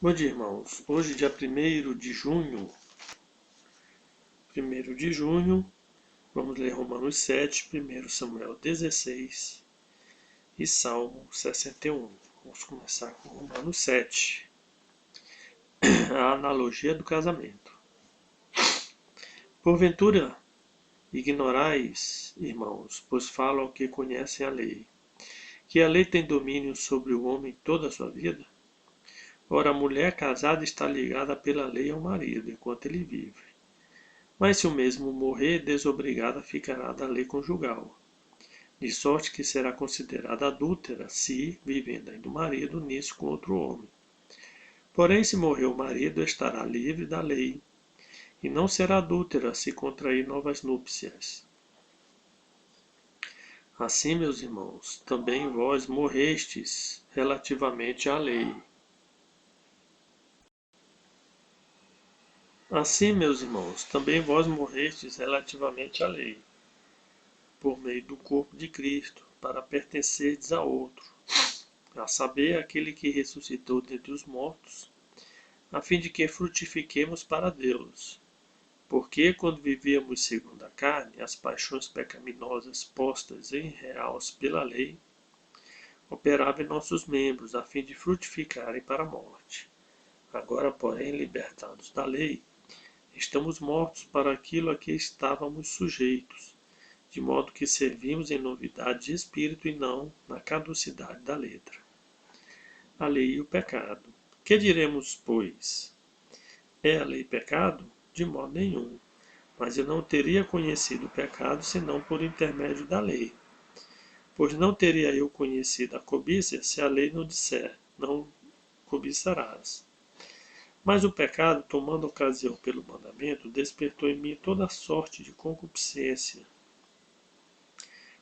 Bom dia, irmãos. Hoje, dia 1º de junho, vamos ler Romanos 7, 1 Samuel 16 e Salmo 61. Vamos começar com Romanos 7, a analogia do casamento. Porventura, ignorais, irmãos, pois falo ao que conhecem a lei, que a lei tem domínio sobre o homem toda a sua vida? Ora, a mulher casada está ligada pela lei ao marido, enquanto ele vive. Mas se o mesmo morrer, desobrigada ficará da lei conjugal, de sorte que será considerada adúltera se, vivendo ainda o marido nisso com outro homem. Porém, se morrer o marido, estará livre da lei, e não será adúltera se contrair novas núpcias. Assim, meus irmãos, também vós morrestes relativamente à lei. Assim, meus irmãos, também vós morrestes relativamente à lei, por meio do corpo de Cristo, para pertencerdes a outro, a saber, aquele que ressuscitou dentre os mortos, a fim de que frutifiquemos para Deus. Porque, quando vivíamos segundo a carne, as paixões pecaminosas postas em reals pela lei, operavam em nossos membros, a fim de frutificarem para a morte. Agora, porém, libertados da lei, estamos mortos para aquilo a que estávamos sujeitos, de modo que servimos em novidade de espírito e não na caducidade da letra. A lei e o pecado. Que diremos, pois? É a lei pecado? De modo nenhum. Mas eu não teria conhecido o pecado senão por intermédio da lei. Pois não teria eu conhecido a cobiça se a lei não disser, não cobiçarás. Mas o pecado, tomando ocasião pelo mandamento, despertou em mim toda sorte de concupiscência.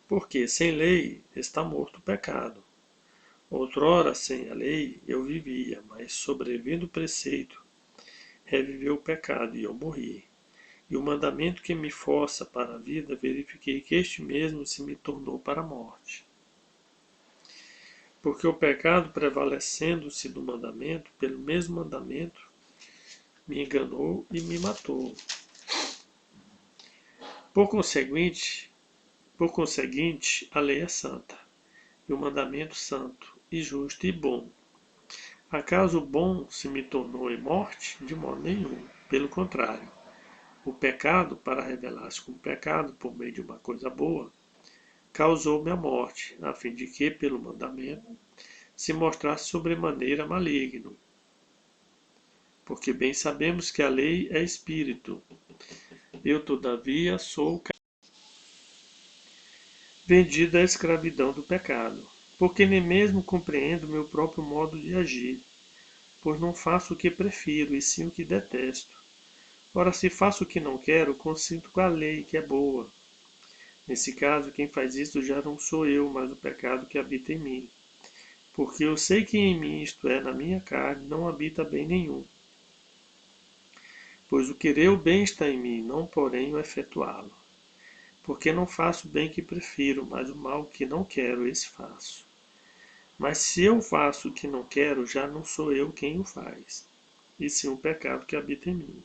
Porque sem lei está morto o pecado. Outrora, sem a lei, eu vivia, mas sobrevindo o preceito, reviveu o pecado e eu morri. E o mandamento que me força para a vida, verifiquei que este mesmo se me tornou para a morte. Porque o pecado, prevalecendo-se do mandamento, pelo mesmo mandamento, me enganou e me matou. Por conseguinte, a lei é santa, e o mandamento santo, e justo e bom. Acaso o bom se me tornou em morte? De modo nenhum. Pelo contrário, o pecado, para revelar-se como pecado por meio de uma coisa boa, causou-me a morte, a fim de que, pelo mandamento, se mostrasse sobremaneira maligno. Porque bem sabemos que a lei é espírito. Eu, todavia, sou vendido à escravidão do pecado, porque nem mesmo compreendo meu próprio modo de agir, pois não faço o que prefiro, e sim o que detesto. Ora, se faço o que não quero, consinto com a lei, que é boa. Nesse caso, quem faz isso já não sou eu, mas o pecado que habita em mim. Porque eu sei que em mim, isto é, na minha carne, não habita bem nenhum. Pois o querer o bem está em mim, não porém o efetuá-lo. Porque não faço o bem que prefiro, mas o mal que não quero, esse faço. Mas se eu faço o que não quero, já não sou eu quem o faz, e sim o pecado que habita em mim.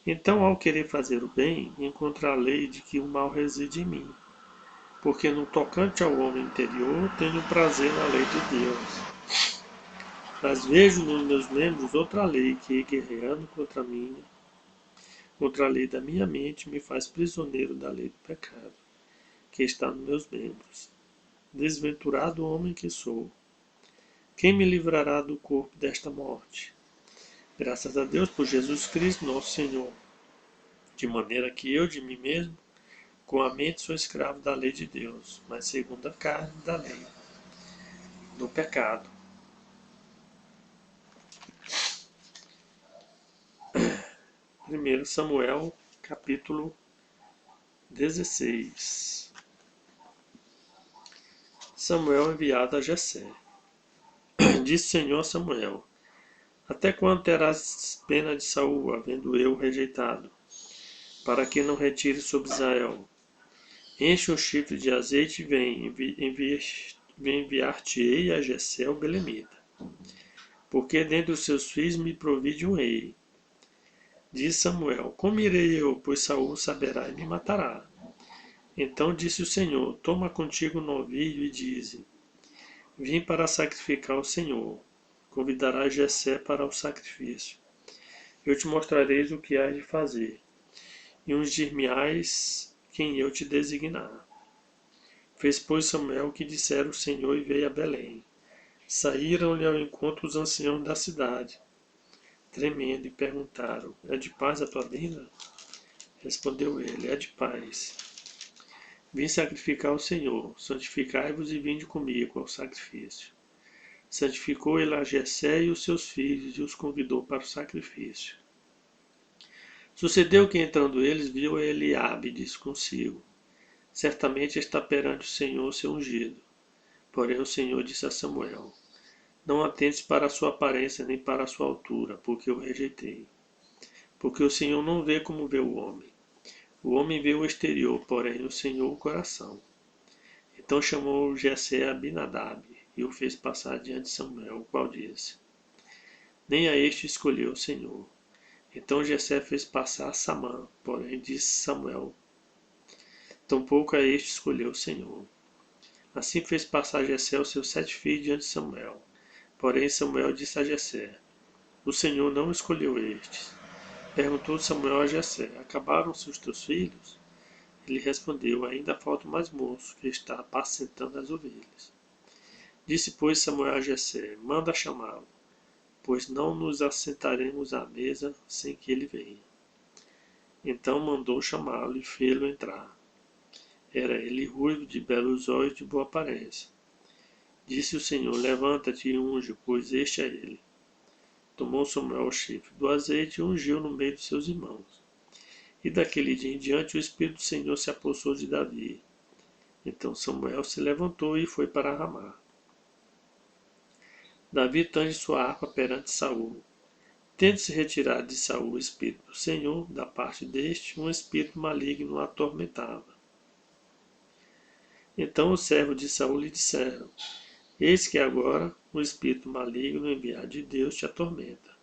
Então, ao querer fazer o bem, encontro a lei de que o mal reside em mim. Porque no tocante ao homem interior, tenho prazer na lei de Deus. Mas vejo nos meus membros outra lei que, guerreando contra a lei da minha mente, me faz prisioneiro da lei do pecado, que está nos meus membros. Desventurado homem que sou, quem me livrará do corpo desta morte? Graças a Deus por Jesus Cristo, nosso Senhor. De maneira que eu, de mim mesmo, com a mente sou escravo da lei de Deus, mas segundo a carne, da lei do pecado. 1 Samuel, capítulo 16. Samuel enviado a Jessé. Disse o Senhor a Samuel: Até quando terás pena de Saul, havendo eu rejeitado, para que não retire sobre Israel? Enche um chifre de azeite e vem, enviar-te-ei a Jessé o belemita. porque dentre os seus filhos me provide um rei. Disse Samuel: Como irei eu, pois Saul saberá e me matará. Então disse o Senhor: Toma contigo um novilho e dize: Vim para sacrificar ao Senhor. Convidarás Jessé para o sacrifício. Eu te mostrareis o que hás de fazer, e ungir-me-ás quem eu te designar. Fez, pois, Samuel o que dissera o Senhor e veio a Belém. Saíram-lhe ao encontro os anciãos da cidade, tremendo, e perguntaram: É de paz a tua vinda? Respondeu ele: É de paz. Vim sacrificar ao Senhor. Santificai-vos e vinde comigo ao sacrifício. Santificou ele a Jessé e os seus filhos e os convidou para o sacrifício. Sucedeu que, entrando eles, viu Eliabe e disse consigo: Certamente está perante o Senhor seu ungido. Porém o Senhor disse a Samuel: Não atentes para a sua aparência nem para a sua altura, porque o rejeitei. Porque o Senhor não vê como vê o homem. O homem vê o exterior, porém o Senhor o coração. Então chamou Jessé a Abinadab e o fez passar diante de Samuel, o qual disse: Nem a este escolheu o Senhor. Então Jessé fez passar Samã, porém disse Samuel: Tampouco a este escolheu o Senhor. Assim fez passar Jessé os seus 7 filhos diante de Samuel. Porém Samuel disse a Jessé: O Senhor não escolheu estes. Perguntou Samuel a Jessé: Acabaram-se os teus filhos? Ele respondeu: Ainda falta o mais moço, que está apacentando as ovelhas. Disse, pois, Samuel a Jessé: Manda chamá-lo, pois não nos assentaremos à mesa sem que ele venha. Então mandou chamá-lo e fê-lo entrar. Era ele ruivo, de belos olhos, de boa aparência. Disse o Senhor: Levanta-te e unge, pois este é ele. Tomou Samuel o chifre do azeite e ungiu no meio de seus irmãos. E daquele dia em diante o Espírito do Senhor se apossou de Davi. Então Samuel se levantou e foi para Ramá. Davi tange sua harpa perante Saul. Tendo-se retirado de Saul o Espírito do Senhor, da parte deste, um espírito maligno o atormentava. Então os servos de Saul lhe disseram: Eis que agora um espírito maligno enviado de Deus te atormenta.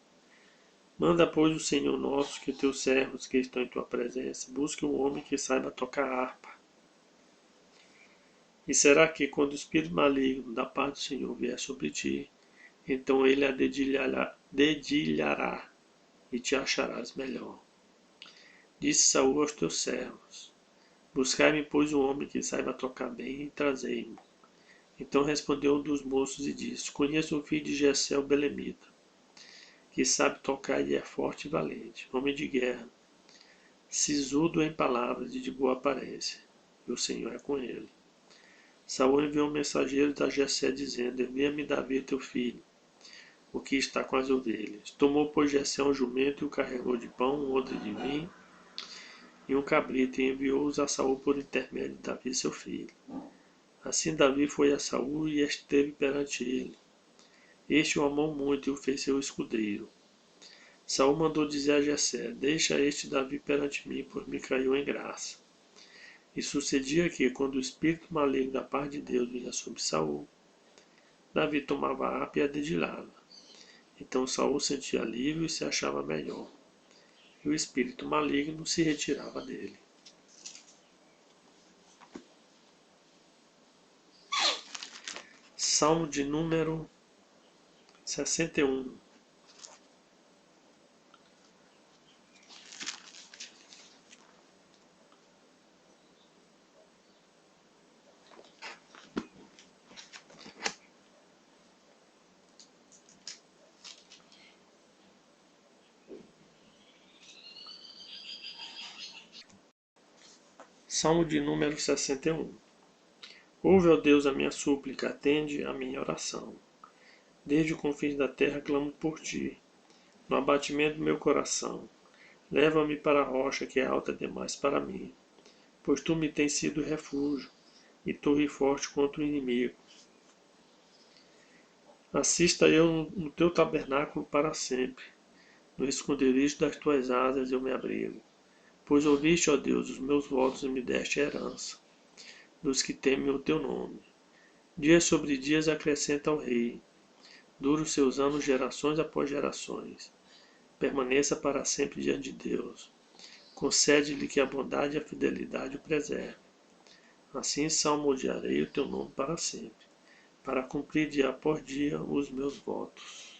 Manda, pois, o Senhor nosso que teus servos que estão em tua presença busquem um homem que saiba tocar harpa. E será que, quando o espírito maligno da parte do Senhor vier sobre ti, então ele a dedilhará e te acharás melhor. Disse Saul aos teus servos: Buscai-me, pois, um homem que saiba tocar bem e trazei-mo. Então respondeu um dos moços e disse: Conheço um filho de Jessé o belemita, que sabe tocar e é forte e valente, homem de guerra, sisudo em palavras e de boa aparência, e o Senhor é com ele. Saul enviou mensageiros a Jessé, dizendo: Envia-me Davi teu filho, o que está com as ovelhas. Tomou, pois, Jessé um jumento e o carregou de pão, um odre de vinho e um cabrito, e enviou-os a Saul por intermédio de Davi seu filho. Assim Davi foi a Saul e esteve perante ele. Este o amou muito e o fez seu escudeiro. Saul mandou dizer a Jessé: Deixa este Davi perante mim, pois me caiu em graça. E sucedia que, quando o espírito maligno da parte de Deus vinha sobre Saul, Davi tomava a harpa e a dedilhava. Então Saul sentia alívio e se achava melhor, e o espírito maligno se retirava dele. Salmo de número 61. Salmo de número 61. Ouve, ó Deus, a minha súplica, atende a minha oração. Desde os confins da terra clamo por ti, no abatimento do meu coração. Leva-me para a rocha que é alta demais para mim, pois tu me tens sido refúgio e torre forte contra o inimigo. Assista eu no teu tabernáculo para sempre, no esconderijo das tuas asas eu me abrigo. Pois ouviste, ó Deus, os meus votos e me deste herança, dos que temem o teu nome. Dias sobre dias acrescenta ao rei, Dure os seus anos gerações após gerações. Permaneça para sempre diante de Deus. Concede-lhe que a bondade e a fidelidade o preservem. Assim salmodiarei o teu nome para sempre, para cumprir dia após dia os meus votos.